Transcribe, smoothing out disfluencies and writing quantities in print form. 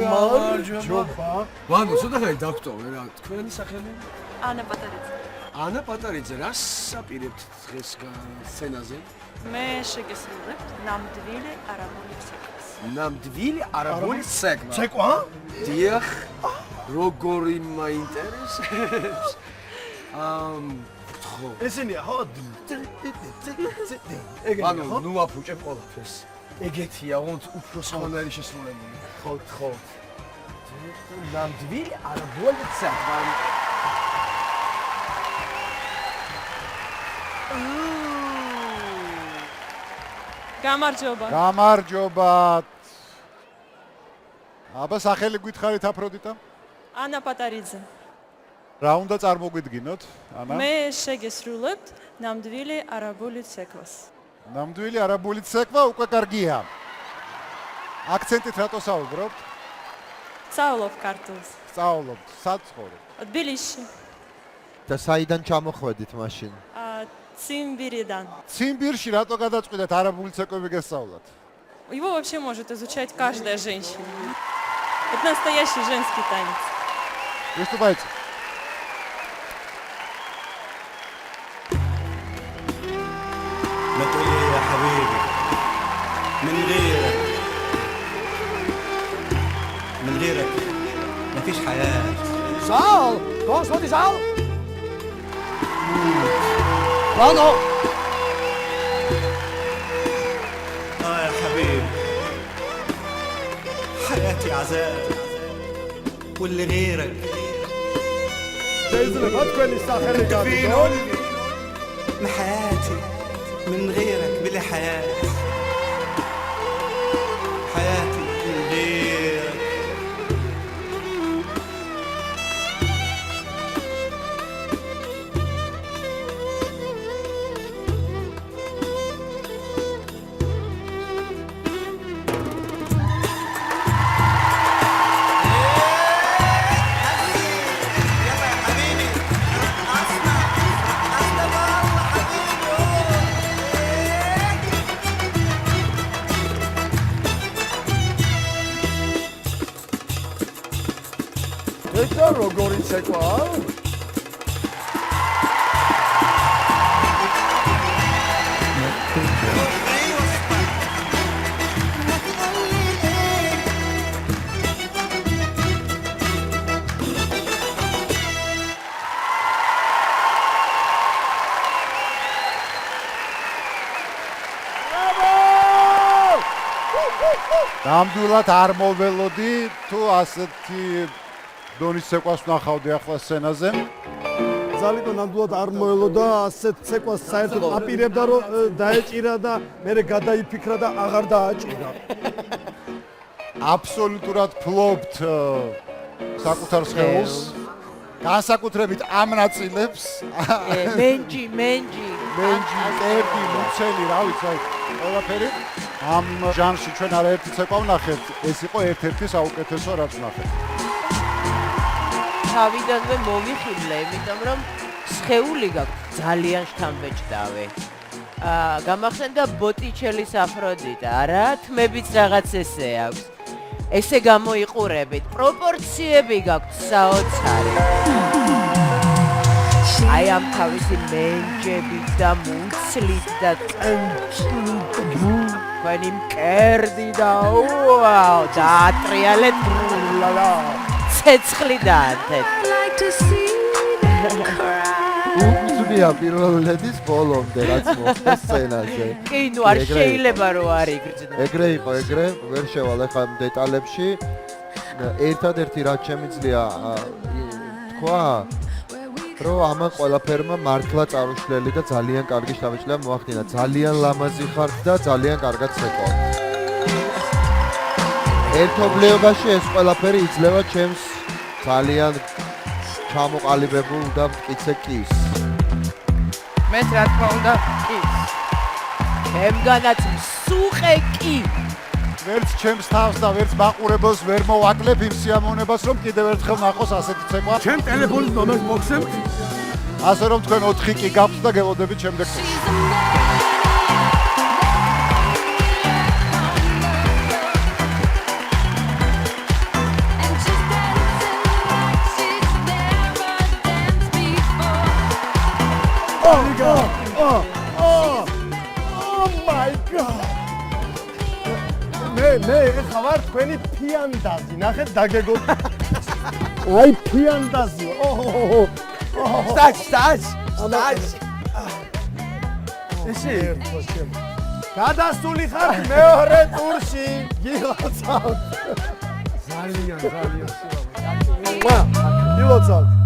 გამარჯობა. ვანო, ცოტა დაგტოვე რა. თქვენი სახელი? ანა პატარიძე. ანა პატარიძე, რას აპირებთ დღეს სცენაზე? მე შეგესრულებთ ნამდვილი არაბული ცეკვას. ნამდვილი არაბული ცეკვა. ცეკვა? დიახ. როგორი მაინტერესებს? ხო. ესენია, ხო? ანუ ნუ აფუჭებ ყველაფერს. ეგეთია, ոնց უფრო სხვანაირი შესრულებული. ხო. ნამდვილი არაბული ცეკვა. გამარჯობა. გამარჯობათ. აბა სახელი გითხარით აფროდიტა? ანა პატარიძე. რა უნდა წარმოგვიდგინოთ, ანა? მე შეგესრულებთ ნამდვილი არაბული ცეკვას. ნამდვილი არაბული ცეკვა უკვე კარგია. აქცენტით რატო საუბრობთ? სწავლობ ქართულს. სწავლობთ, სად ცხოვრობთ? თბილისში. და საიდან ჩამოხვედით მაშინ? Цимбиридان. ციმბირში рато გადაწყვიტეთ არაბული ცეკვები გესწავლათ? Его вообще может изучать каждая женщина. Это настоящий женский танец. Выступайте. لا تقولي يا حبيبي من غيرك مفيش حياة. Zal, kom eens, wat is al? Vano. يا حبيبي حياتي عذاب واللي غيرك შეიძლება თქვენი სახელი გაგიგონი? من حياتي من غيرك بلا حياة حياتي من غيرك ეხლა როგორი ცეკვა? ნამდვილად არ მოველოდი თუ ასეთი დონის ცეკვას ვნახავდი ახლა სცენაზე. ძალიან ნამდვილად არ მოელოდა ასეთ ცეკვას საერთოდ აპირებდა რომ დაეჭირა და მერე გადაიფიქრა და აღარ დააჭირა. აბსოლუტურად ფლობთ საკუთარ სხეულს. განსაკუთრებით ამ ნაწილებს. მენჯი. ტერდი, მუცელი, რა ვიცი, ყველაფერი. ამ ჟანრში ჩვენ არაერთი ცეკვა ვნახეთ, ეს იყო ერთ-ერთი საუკეთესო რაც ვნახეთ. თავიდანვე მომიხიბლე, იმიტომ რომ სხეული გაქვს ძალიან შთამბეჭდავი. გამახსენდა ბოტიჩელის აფროდიტა, რა თმებიც რაღაც ესე აქვს. ესე გამოიყურებით, პროპორციები გაქვს საოცარი. აი ამ თავისი მენჯებით და მუცლით და თქვენი მკერდი და უაუ, დაატრიალეთ ბრულა. ცეცხლი დაათეთ. უცბია პირველადის ბოლომდე რაც მოხდა სცენაზე. კი, ნუ არ შეიძლება რომ არ იგრძნო. ეგრე იყო, ვერ შევალ ახლა დეტალებში. ერთადერთი რაც შემიძლია თქვა, რომ ამან ყველაფერმა მართლა წარუშლელი და ძალიან კარგი შთამბეჭდვა მოახდინა. ძალიან ლამაზი ხართ და ძალიან კარგად ცეკვავთ. ერთობლიობაში ეს ყველაფერი იძლევა ჩემს ძალიან ჩამოყალიბებულ და მტკიცე კის. მეც რა თქმა უნდა კის. ჩემგანაც მსუყე კი. ვერც ჩემს თავს და ვერც მაყურებელს ვერ მოვაკლებ იმ სიამოვნებას, რომ კიდევ ერთხელ ნახოს ასეთი ცეკვა. ჩემ ტელეფონის ნომერს მოგცემთ? ასე რომ თქვენ 4 კი გაქვთ და გელოდებით შემდეგ წელს. მე ეხლა ვარ თქვენი ფიანდაზი. ნახეთ დაგეგო. აი ფიანდაზი. ოჰო. სტაჩ. ისი გადასული ხარ მეორე ტურში. გილოცავთ. ძალიან. ილოცავთ.